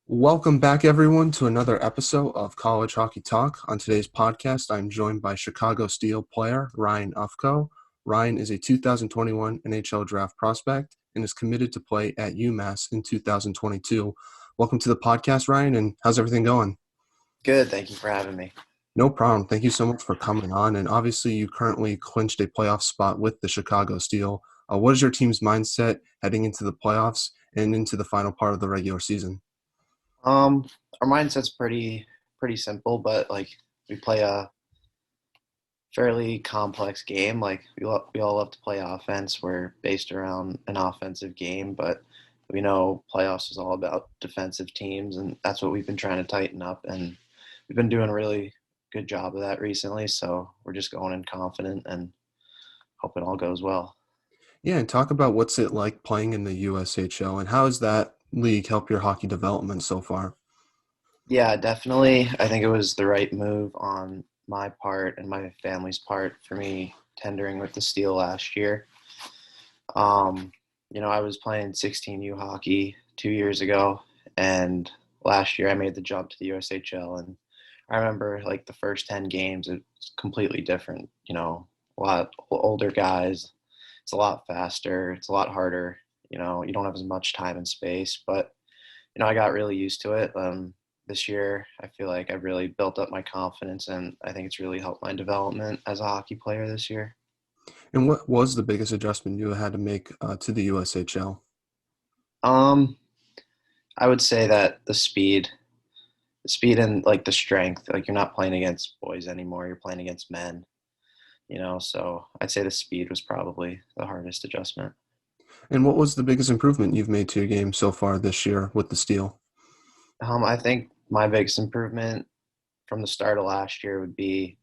Welcome back, everyone, to another episode of College Hockey Talk. On today's podcast, I'm joined by Chicago Steel player Ryan Ufko. Ryan is a 2021 NHL Draft Prospect and is committed to play at UMass in 2022. Welcome to the podcast, Ryan, and how's everything going? Good. Thank you for having me. No problem. Thank you so much for coming on. And obviously, you currently clinched a playoff spot with the Chicago Steel. What is your team's mindset heading into the playoffs and into the final part of the regular season? Um, our mindset's pretty simple, but we play a fairly complex game. We all love to play offense. We're based around an offensive game, but we know playoffs is all about defensive teams, and that's what we've been trying to tighten up. And we've been doing a really good job of that recently. So we're just going in confident and hope it all goes well. Yeah, and talk about what's it like playing in the USHL and how has that league helped your hockey development so far? Yeah, definitely. I think it was the right move on my part and my family's part for me tendering with the Steel last year. Um, I was playing 16U hockey 2 years ago, and last year I made the jump to the USHL. And I remember like the first 10 games, it's completely different. A lot older guys. It's a lot faster. It's a lot harder. You don't have as much time and space, but I got really used to it. This year, I feel like I've really built up my confidence, and I think it's really helped my development as a hockey player this year. And what was the biggest adjustment you had to make to the USHL? Um, I would say that the speed and like the strength, like you're not playing against boys anymore, you're playing against men, so I'd say the speed was probably the hardest adjustment. And what was the biggest improvement you've made to your game so far this year with the Steel? I think my biggest improvement from the start of last year would be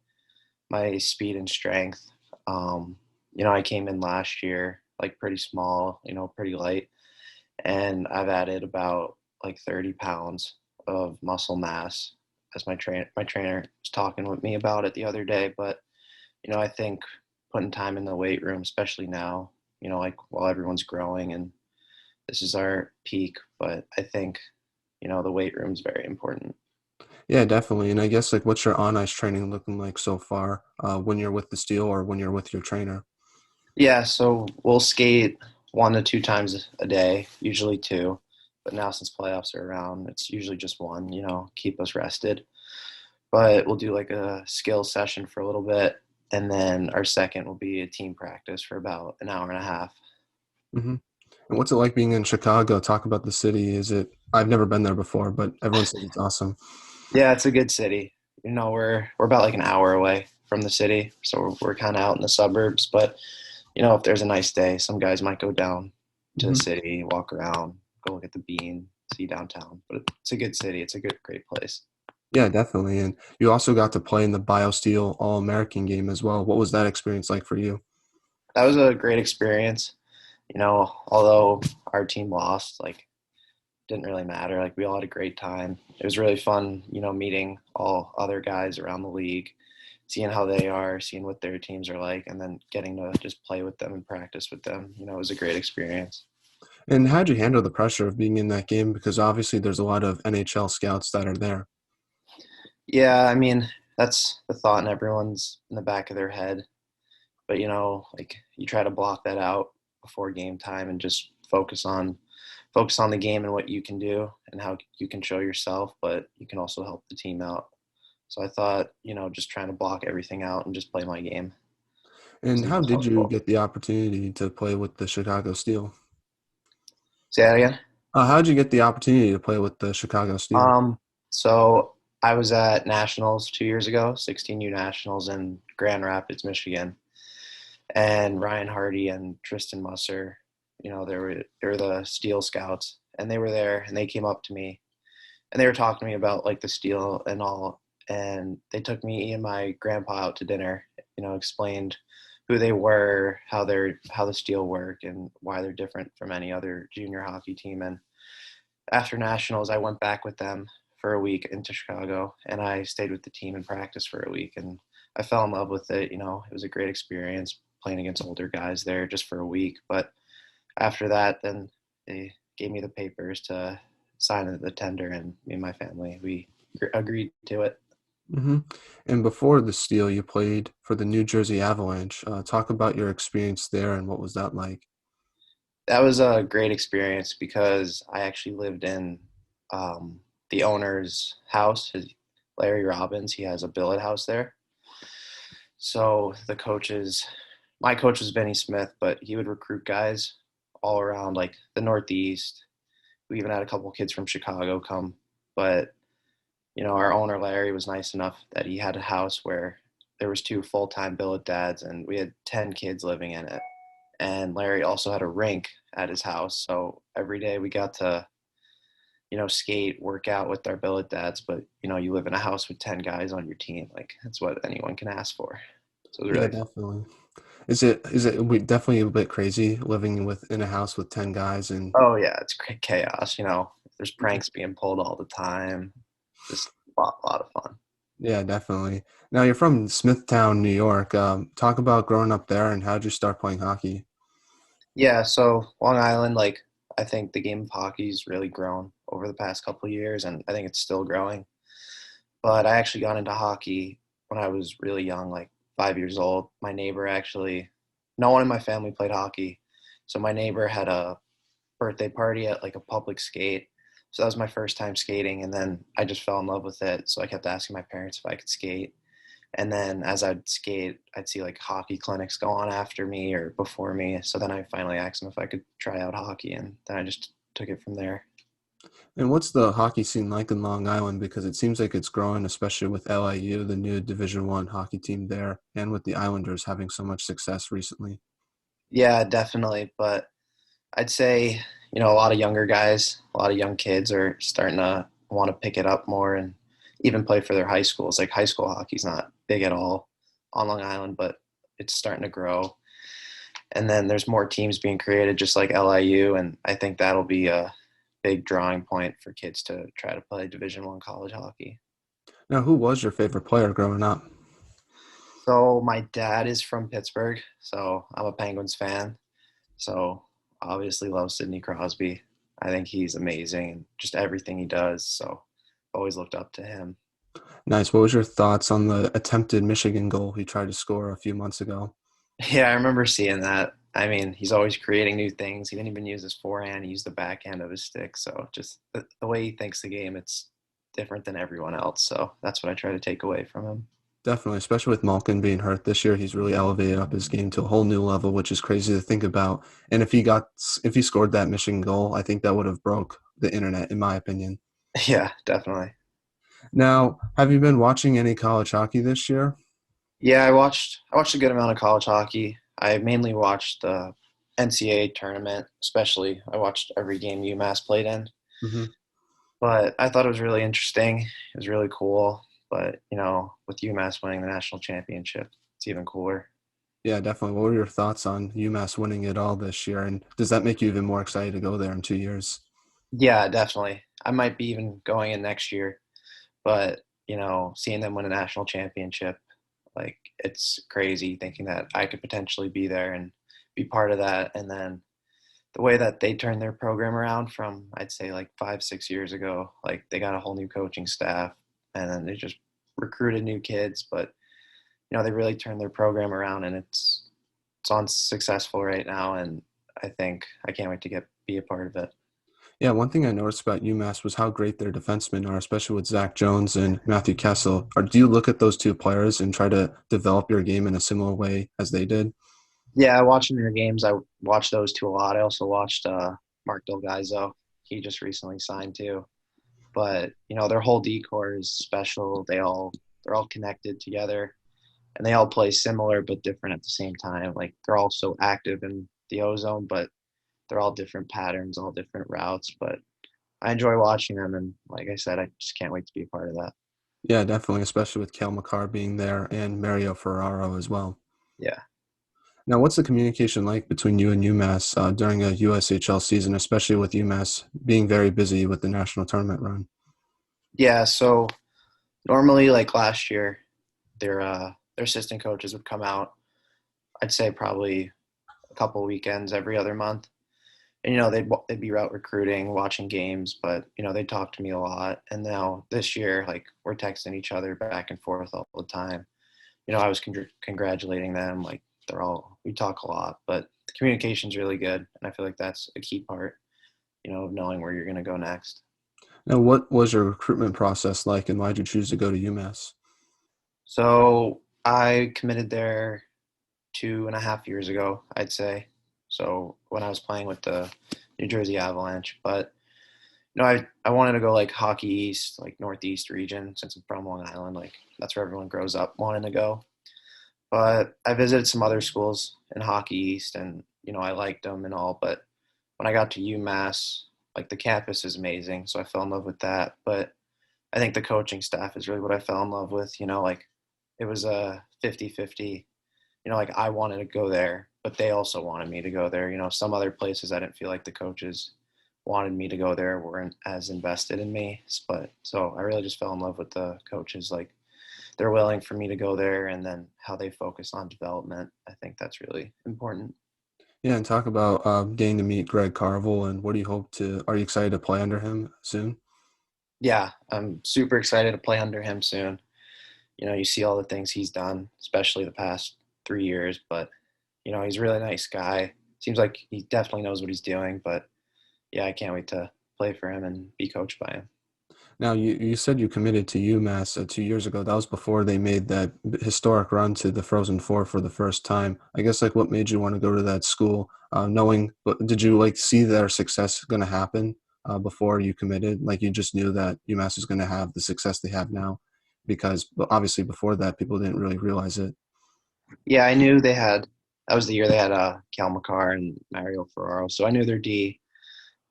my speed and strength. Um, I came in last year like pretty small, pretty light, and I've added about like 30 pounds of muscle mass as my trainer was talking with me about it the other day. But I think putting time in the weight room, especially now, like while everyone's growing and this is our peak, but I think the weight room is very important. Yeah, definitely. And I guess like what's your on ice training looking like so far when you're with the Steel or when you're with your trainer? Yeah, so we'll skate 1 to 2 times a day, usually two. But now since playoffs are around, it's usually just one, keep us rested. But we'll do like a skill session for a little bit. And then our second will be a team practice for about an hour and a half. hmm And what's it like being in Chicago? Talk about the city. I've never been there before, but everyone says it's awesome. Yeah, it's a good city. We're about like an hour away from the city. So we're kind of out in the suburbs. But, if there's a nice day, some guys might go down to the hmm city, walk around, go look at the bean, see downtown. But it's a good city. It's a great place. Yeah, definitely. And you also got to play in the BioSteel All-American game as well. What was that experience like for you? That was a great experience. Although our team lost, like didn't really matter. Like we all had a great time. It was really fun, meeting all other guys around the league, seeing how they are, seeing what their teams are like, and then getting to just play with them and practice with them. It was a great experience. And how'd you handle the pressure of being in that game? Because obviously there's a lot of NHL scouts that are there. Yeah, I mean, that's the thought in everyone's in the back of their head. But like you try to block that out before game time and just focus on the game and what you can do and how you can show yourself, but you can also help the team out. So I thought, just trying to block everything out and just play my game was And the how most did you helpful. get the opportunity to play with the Chicago Steel? Say that again. How did you get the opportunity to play with the Chicago Steel? So I was at Nationals 2 years ago, 16U Nationals in Grand Rapids, Michigan, and Ryan Hardy and Tristan Musser, they were the Steel Scouts, and they were there, and they came up to me, and they were talking to me about like the Steel and all, and they took me and my grandpa out to dinner, explained who they were, how the Steel work, and why they're different from any other junior hockey team. And after nationals, I went back with them for a week into Chicago, and I stayed with the team in practice for a week, and I fell in love with it. It was a great experience playing against older guys there just for a week. But after that, then they gave me the papers to sign the tender, and me and my family, we agreed to it. Hmm. And before the steal, you played for the New Jersey Avalanche. Talk about your experience there and what was that like? That was a great experience because I actually lived in um, the owner's house, Larry Robbins. He has a billet house there. So my coach was Benny Smith, but he would recruit guys all around like the Northeast. We even had a couple kids from Chicago come, but our owner Larry was nice enough that he had a house where there was two full-time billet dads, and we had 10 kids living in it. And Larry also had a rink at his house, so every day we got to skate, work out with our billet dads. But you live in a house with 10 guys on your team, like that's what anyone can ask for. So it was Yeah, really fun. definitely. Definitely a bit crazy living in a house with 10 guys and Oh yeah, it's chaos. There's pranks being pulled all the time. Just a lot of fun. yeah, definitely. Now you're from Smithtown, New York. Talk about growing up there and how'd you start playing hockey? Yeah, so Long Island, like I think the game of hockey's really grown over the past couple of years, and I think it's still growing. But I actually got into hockey when I was really young, like 5 years old. My neighbor actually, no one in my family played hockey, so my neighbor had a birthday party at like a public skate. So that was my first time skating, and then I just fell in love with it. So I kept asking my parents if I could skate. And then as I'd skate, I'd see like hockey clinics go on after me or before me. So then I finally asked them if I could try out hockey, and then I just took it from there. And what's the hockey scene like in Long Island? Because it seems like it's growing, especially with LIU, the new Division I hockey team there, and with the Islanders having so much success recently. Yeah, definitely. But I'd say, a lot of younger guys, a lot of young kids are starting to want to pick it up more and even play for their high schools. Like high school hockey's not big at all on Long Island, but it's starting to grow. And then there's more teams being created, just like LIU, and I think that'll be a big drawing point for kids to try to play Division I college hockey. Now, who was your favorite player growing up? So my dad is from Pittsburgh, so I'm a Penguins fan. So obviously love Sidney Crosby. I think he's amazing and just everything he does. So always looked up to him. Nice. What was your thoughts on the attempted Michigan goal he tried to score a few months ago? Yeah, I remember seeing that. I mean, he's always creating new things. He didn't even use his forehand; he used the backhand of his stick. So just the way he thinks the game, it's different than everyone else. So that's what I try to take away from him. Definitely, especially with Malkin being hurt this year, he's really elevated up his game to a whole new level, which is crazy to think about. And if he scored that Michigan goal, I think that would have broke the internet, in my opinion. Yeah, definitely. Now, have you been watching any college hockey this year? Yeah, I watched a good amount of college hockey. I mainly watched the NCAA tournament, especially. I watched every game UMass played in. Hmm. But I thought it was really interesting. It was really cool. But, with UMass winning the national championship, it's even cooler. Yeah, definitely. What were your thoughts on UMass winning it all this year? And does that make you even more excited to go there in 2 years? Yeah, definitely. I might be even going in next year, but, seeing them win a national championship, like, it's crazy thinking that I could potentially be there and be part of that. And then the way that they turned their program around from, I'd say, like 5, 6 years ago, like, they got a whole new coaching staff and then they just recruited new kids. But they really turned their program around, and it's on successful right now. And I think I can't wait to be a part of it. Yeah, one thing I noticed about UMass was how great their defensemen are, especially with Zach Jones and Matthew Kessel. Or do you look at those two players and try to develop your game in a similar way as they did? Yeah, watching their games, I watched those two a lot. I also watched Mark Delgaizo. He just recently signed too. But their whole decor is special. They're all connected together, and they all play similar but different at the same time. Like they're all so active in the ozone, but they're all different patterns, all different routes. But I enjoy watching them, and like I said, I just can't wait to be a part of that. Yeah, definitely, especially with Kale McCarr being there and Mario Ferraro as well. Yeah. Now, what's the communication like between you and UMass during a USHL season, especially with UMass being very busy with the national tournament run? Yeah, so normally like last year, their assistant coaches would come out. I'd say probably a couple weekends every other month, and they'd be out recruiting, watching games, but they talk to me a lot. And now this year, like we're texting each other back and forth all the time. I was congratulating them. Like we talk a lot, but the communication's really good, and I feel like that's a key part, of knowing where you're going to go next. Now, what was your recruitment process like, and why did you choose to go to UMass? So I committed there 2.5 years ago, I'd say. So when I was playing with the New Jersey Avalanche, but I wanted to go like Hockey East, like Northeast region, since I'm from Long Island. Like that's where everyone grows up wanting to go. But I visited some other schools in Hockey East, and I liked them and all. But when I got to UMass, like the campus is amazing, so I fell in love with that. But I think the coaching staff is really what I fell in love with. Like it was a 50-50. Like I wanted to go there, but they also wanted me to go there. Some other places I didn't feel like the coaches wanted me to go there, weren't as invested in me. But so I really just fell in love with the coaches. Like they're willing for me to go there, and then how they focus on development. I think that's really important. Yeah, and talk about getting to meet Greg Carvel, and what do you hope to? Are you excited to play under him soon? Yeah, I'm super excited to play under him soon. You see all the things he's done, especially the past 3 years, but he's a really nice guy. Seems like he definitely knows what he's doing, but yeah, I can't wait to play for him and be coached by him. Now, you said you committed to UMass 2 years ago. That was before they made that historic run to the Frozen Four for the first time. I guess like what made you want to go to that school, knowing, but did you like see their success going to happen before you committed? Like you just knew that UMass is going to have the success they have now, because but obviously before that people didn't really realize it. Yeah, I knew they had. That was the year they had Cal McCarr and Mario Ferraro, so I knew their D.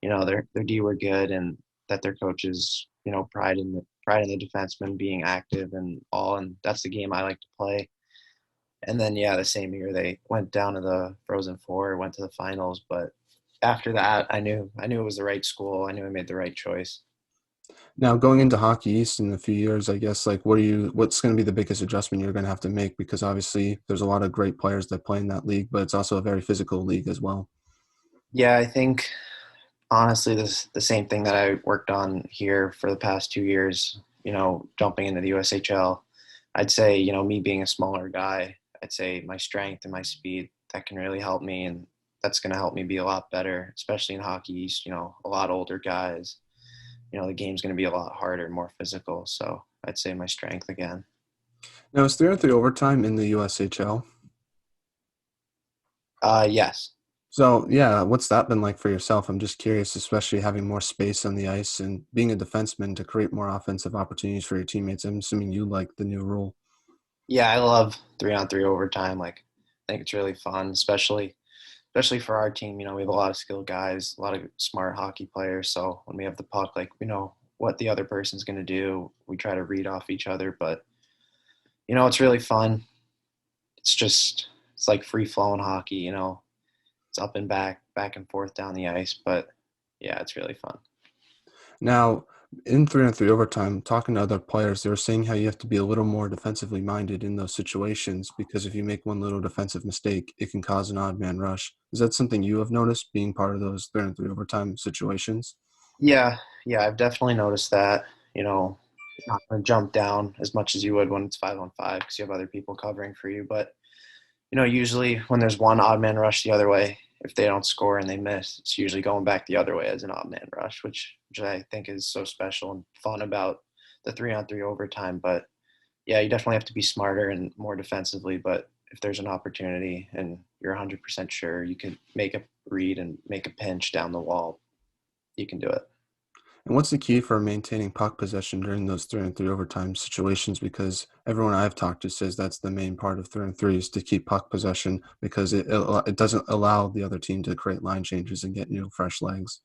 Their D were good, and that their coaches, pride in the defensemen being active and all, and that's the game I like to play. And then yeah, the same year they went down to the Frozen Four, went to the finals, but after that, I knew it was the right school. I knew I made the right choice. Now, going into Hockey East in a few years, I guess like what's going to be the biggest adjustment you're going to have to make, because obviously there's a lot of great players that play in that league, but it's also a very physical league as well. Yeah, I think honestly, this the same thing that I worked on here for the past 2 years. Jumping into the USHL, I'd say me being a smaller guy, I'd say my strength and my speed that can really help me, and that's going to help me be a lot better, especially in Hockey East. A lot older guys. The game's going to be a lot harder, more physical. So I'd say my strength again. Now, is 3-on-3 overtime in the USHL? Yes. So, yeah, what's that been like for yourself? I'm just curious, especially having more space on the ice and being a defenseman to create more offensive opportunities for your teammates. I'm assuming you like the new rule. Yeah, I love 3-on-3 overtime. Like, I think it's really fun, especially for our team. We have a lot of skilled guys, a lot of smart hockey players. So when we have the puck, like we know what the other person's going to do. We try to read off each other, but it's really fun. It's like free flowing hockey. It's up and back and forth down the ice. But yeah, it's really fun. Now, in 3-on-3 overtime, talking to other players, they were saying how you have to be a little more defensively minded in those situations because if you make one little defensive mistake, it can cause an odd man rush. Is that something you have noticed being part of those 3-on-3 overtime situations? Yeah, yeah, I've definitely noticed that. Not going to jump down as much as you would when it's 5-on-5 because you have other people covering for you. But usually when there's one odd man rush the other way, if they don't score and they miss, it's usually going back the other way as an odd man rush, which I think is so special and fun about the 3-on-3 overtime. But yeah, you definitely have to be smarter and more defensively. But if there's an opportunity and you're 100% sure you can make a read and make a pinch down the wall, you can do it. And what's the key for maintaining puck possession during those 3-on-3 overtime situations? Because everyone I've talked to says that's the main part of 3-on-3 is to keep puck possession because it doesn't allow the other team to create line changes and get new fresh legs.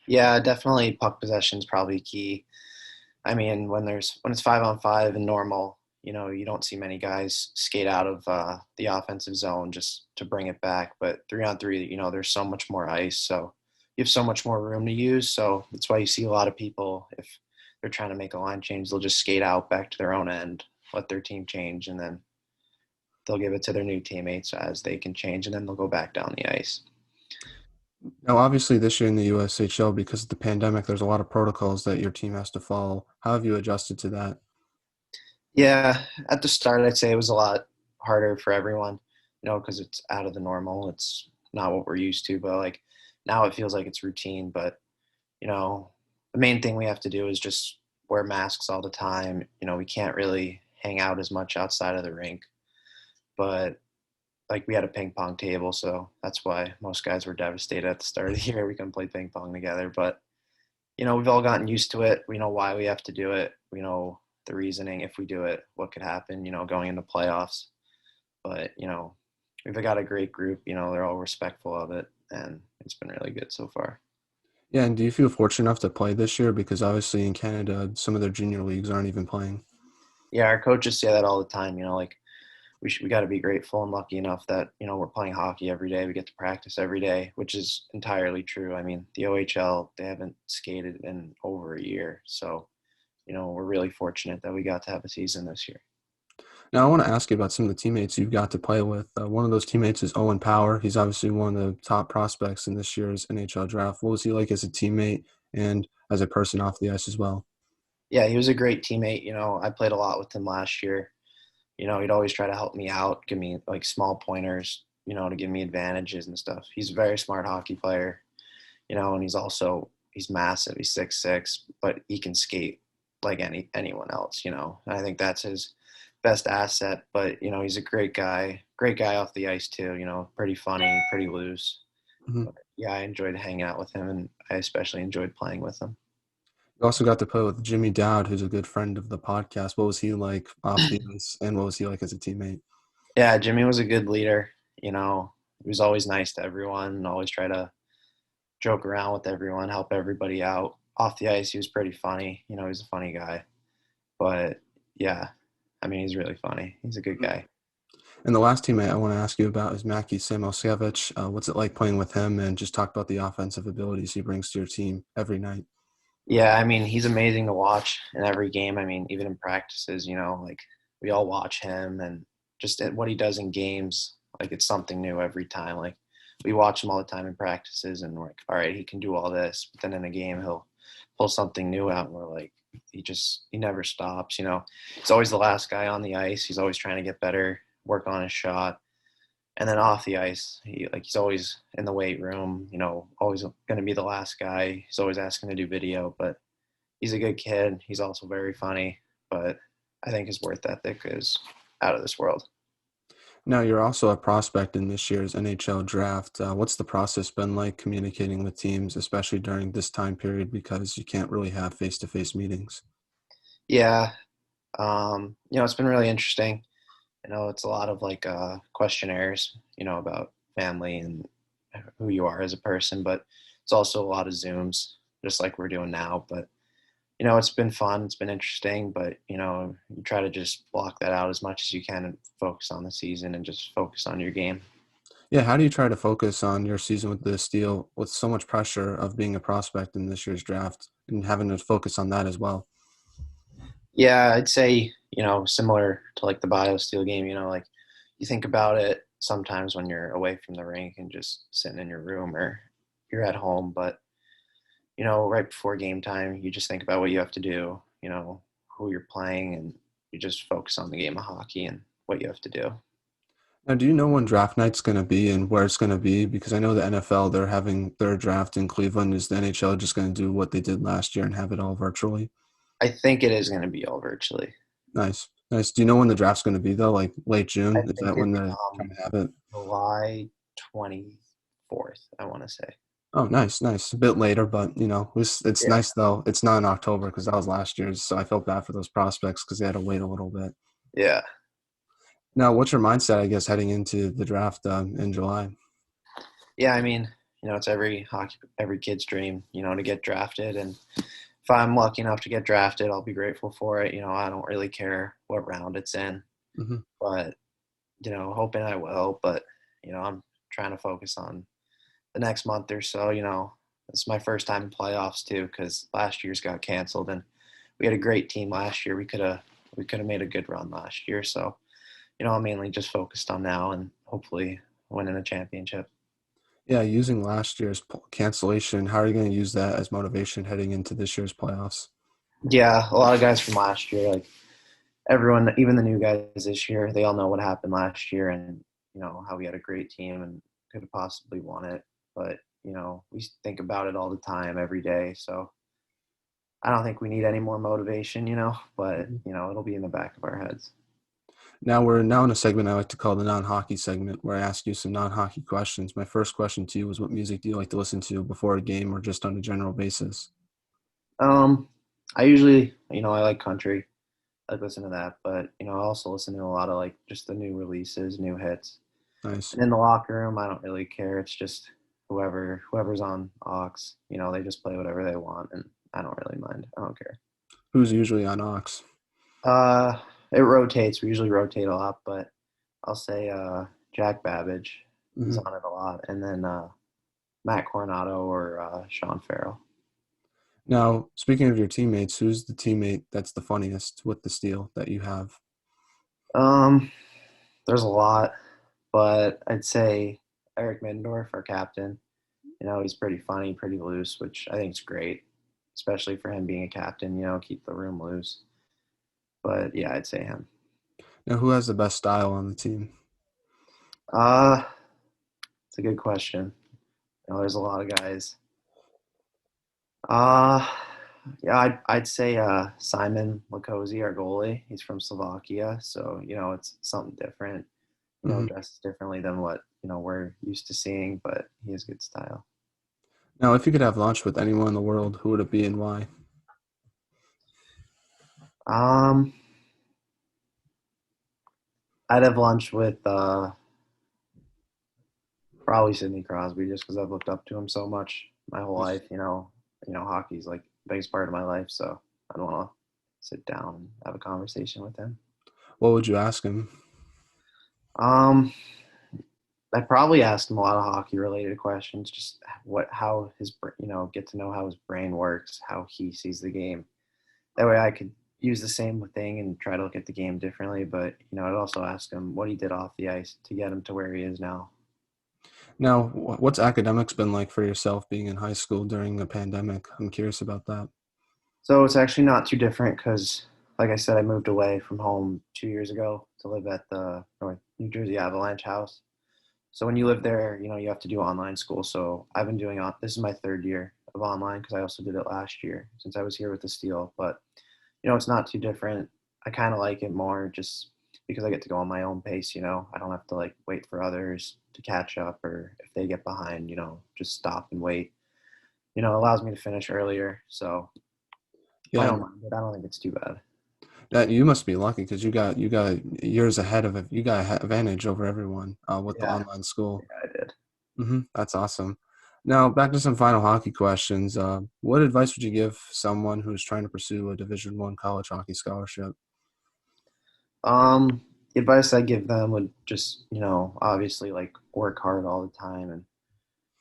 Yeah, definitely puck possession is probably key. I mean, when it's 5-on-5 and normal, you don't see many guys skate out of the offensive zone just to bring it back. But 3-on-3, there's so much more ice, so you have so much more room to use. So that's why you see a lot of people, if they're trying to make a line change, they'll just skate out back to their own end, let their team change, and then they'll give it to their new teammates as they can change, and then they'll go back down the ice. Now, obviously, this year in the USHL, because of the pandemic, there's a lot of protocols that your team has to follow. How have you adjusted to that? Yeah, at the start, I'd say it was a lot harder for everyone, because it's out of the normal. It's not what we're used to, but like now it feels like it's routine. But, you know, the main thing we have to do is just wear masks all the time. We can't really hang out as much outside of the rink, but like we had a ping pong table, so that's why most guys were devastated at the start of the year. We couldn't play ping pong together, but we've all gotten used to it. We know why we have to do it. We know the reasoning if we do it, what could happen, going into playoffs. But, we've got a great group. They're all respectful of it, and it's been really good so far. Yeah, and do you feel fortunate enough to play this year? Because obviously in Canada, some of their junior leagues aren't even playing. Yeah, our coaches say that all the time. Like we got to be grateful and lucky enough that we're playing hockey every day. We get to practice every day, which is entirely true. I mean, the OHL, they haven't skated in over a year, so we're really fortunate that we got to have a season this year. Now, I want to ask you about some of the teammates you've got to play with. One of those teammates is Owen Power. He's obviously one of the top prospects in this year's NHL draft. What was he like as a teammate and as a person off the ice as well? Yeah, he was a great teammate. I played a lot with him last year. He'd always try to help me out, give me like small pointers, to give me advantages and stuff. He's a very smart hockey player, and he's massive. He's 6'6", but he can skate like anyone else, And I think that's his best asset. But he's a great guy off the ice too. Pretty funny, pretty loose. Mhm. But yeah, I enjoyed hanging out with him, and I especially enjoyed playing with him. You also got to play with Jimmy Dowd, who's a good friend of the podcast. What was he like off the ice, and what was he like as a teammate? Yeah, Jimmy was a good leader. He was always nice to everyone and always try to joke around with everyone, help everybody out. Off the ice, he was pretty funny. He's a funny guy. But yeah, I mean, he's really funny. He's a good Mhm. guy. And the last teammate I want to ask you about is Mackie Samoskevich. What's it like playing with him, and just talk about the offensive abilities he brings to your team every night? Yeah, I mean, he's amazing to watch in every game. I mean, even in practices, like we all watch him and just at what he does in games, like it's something new every time. Like we watch him all the time in practices and we're like, all right, he can do all this. But then in a game, he'll pull something new out and we're like, he never stops. He's always the last guy on the ice. He's always trying to get better, work on his shot. And then off the ice, he's always in the weight room, always going to be the last guy. He's always asking to do video, but he's a good kid. He's also very funny, but I think his work ethic is out of this world. Now, you're also a prospect in this year's NHL draft. What's the process been like communicating with teams, especially during this time period because you can't really have face-to-face meetings? Yeah, it's been really interesting. It's a lot of like questionnaires, about family and who you are as a person, but it's also a lot of Zooms, just like we're doing now. But it's been fun. It's been interesting, but you try to just block that out as much as you can and focus on the season and just focus on your game. Yeah, how do you try to focus on your season with this deal with so much pressure of being a prospect in this year's draft and having to focus on that as well? Yeah, I'd say, similar to like the BioSteel game, like you think about it sometimes when you're away from the rink and just sitting in your room or you're at home, but right before game time, you just think about what you have to do, who you're playing, and you just focus on the game of hockey and what you have to do. Now, do you know when draft night's going to be and where it's going to be? Because I know the NFL, they're having their draft in Cleveland. Is the NHL just going to do what they did last year and have it all virtually? I think it is going to be all virtually. Nice. Nice. Do you know when the draft's going to be, though? Like late I June? Is think that when it's they're trying to have it? July 24th, I want to say. Oh, nice, nice. A bit later, but it's Yeah. nice though. It's not in October because that was last year's, so I felt bad for those prospects because they had to wait a little bit. Yeah. Now, what's your mindset, I guess, heading into the draft in July? Yeah, I mean, it's every kid's dream, to get drafted. And if I'm lucky enough to get drafted, I'll be grateful for it. I don't really care what round it's in, Hmm. but hoping I will. But I'm trying to focus on the next month or so. It's my first time in playoffs too, because last year's got canceled, and we had a great team last year. We could have made a good run last year. So I'm mainly just focused on now and hopefully winning a championship. Yeah, using last year's cancellation, how are you going to use that as motivation heading into this year's playoffs? Yeah, a lot of guys from last year, like everyone, even the new guys this year, they all know what happened last year and how we had a great team and could have possibly won it. But we think about it all the time, every day. So I don't think we need any more motivation, but Mhm. it'll be in the back of our heads. Now we're now in a segment I like to call the non-hockey segment, where I ask you some non-hockey questions. My first question to you is, what music do you like to listen to before a game or just on a general basis? Um, I usually, I like country. I like listen to that, but I also listen to a lot of like just the new releases, new hits. Nice. And in the locker room, I don't really care. It's just whoever's on aux, they just play whatever they want, and I don't really mind. I don't care. Who's usually on Ox? It rotates. We usually rotate a lot, but I'll say Jack Babbage. He's Hmm. on it a lot, and then Matt Coronado or Sean Farrell. Now, speaking of your teammates, who's the teammate that's the funniest with the steal that you have? Um, there's a lot, but I'd say Eric Middendorf, our captain. He's pretty funny, pretty loose, which I think is great, especially for him being a captain. Keep the room loose. But yeah, I'd say him. Now, who has the best style on the team? Uh, it's a good question. There's a lot of guys. Uh, yeah, I'd say Simon Lakozy, our goalie. He's from Slovakia, so it's something different. Hmm. Dresses differently than what we're used to seeing, but he has good style. Now, if you could have lunch with anyone in the world, who would it be and why? Um, I'd have lunch with probably Sidney Crosby, just because I've looked up to him so much my whole life. Hockey's like the biggest part of my life, so I'd want to sit down and have a conversation with him. What would you ask him? Um, I probably asked him a lot of hockey related questions, just how get to know how his brain works, how he sees the game. That way I could use the same thing and try to look at the game differently. But, I'd also ask him what he did off the ice to get him to where he is now. Now, what's academics been like for yourself being in high school during the pandemic? I'm curious about that. So it's actually not too different because, like I said, I moved away from home 2 years ago to live at the North New Jersey Avalanche house. So when you live there, you have to do online school. So I've been doing this is my third year of online because I also did it last year since I was here with the Steel. But it's not too different. I kind of like it more just because I get to go on my own pace. I don't have to like wait for others to catch up, or if they get behind, just stop and wait. It allows me to finish earlier, so I Yeah, don't mind it. I don't think it's too bad. that you must be lucky because you got years ahead of it. You got advantage over everyone with the Yeah, online school. yeah, I did. That's awesome. Now back to some final hockey questions. What advice would you give someone who's trying to pursue a Division I college hockey scholarship? The advice I give them would just, obviously like work hard all the time and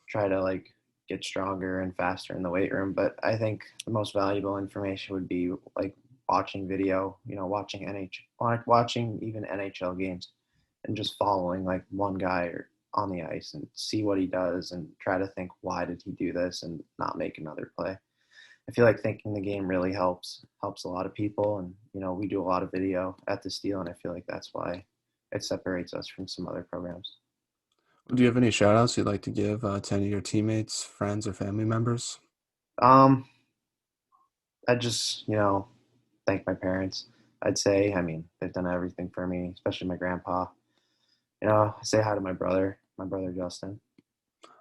try to like get stronger and faster in the weight room. But I think the most valuable information would be like watching video, watching watching even NHL games and just following like one guy on the ice and see what he does and try to think, why did he do this, and not make another play. I feel like thinking the game really helps a lot of people, and we do a lot of video at the Steel, and I feel like that's why it separates us from some other programs. Do you have any shout outs you'd like to give to any of your teammates, friends, or family members? Um, I just thank my parents. I'd say, I mean, they've done everything for me, especially my grandpa. Say hi to my brother Justin.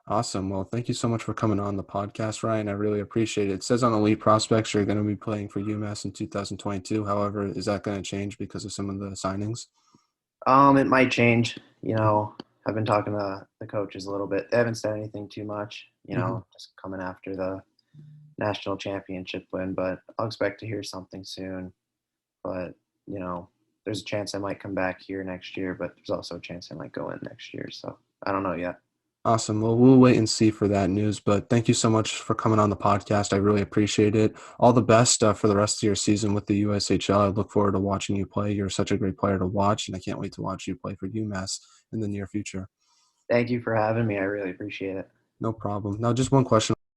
Awesome. Well, thank you so much for coming on the podcast, Ryan. I really appreciate it. It says on Elite Prospects you're going to be playing for UMass in 2022. However, is that going to change because of some of the signings? It might change. I've been talking to the coaches a little bit. They haven't said anything too much. Hmm. Just coming after the national championship win, but I'll expect to hear something soon. But you know, there's a chance I might come back here next year, but there's also a chance I might go in next year. So I don't know yet. Awesome. Well, we'll wait and see for that news. But thank you so much for coming on the podcast. I really appreciate it. All the best for the rest of your season with the USHL. I look forward to watching you play. You're such a great player to watch, and I can't wait to watch you play for UMass in the near future. Thank you for having me. I really appreciate it. No problem. Now, just one question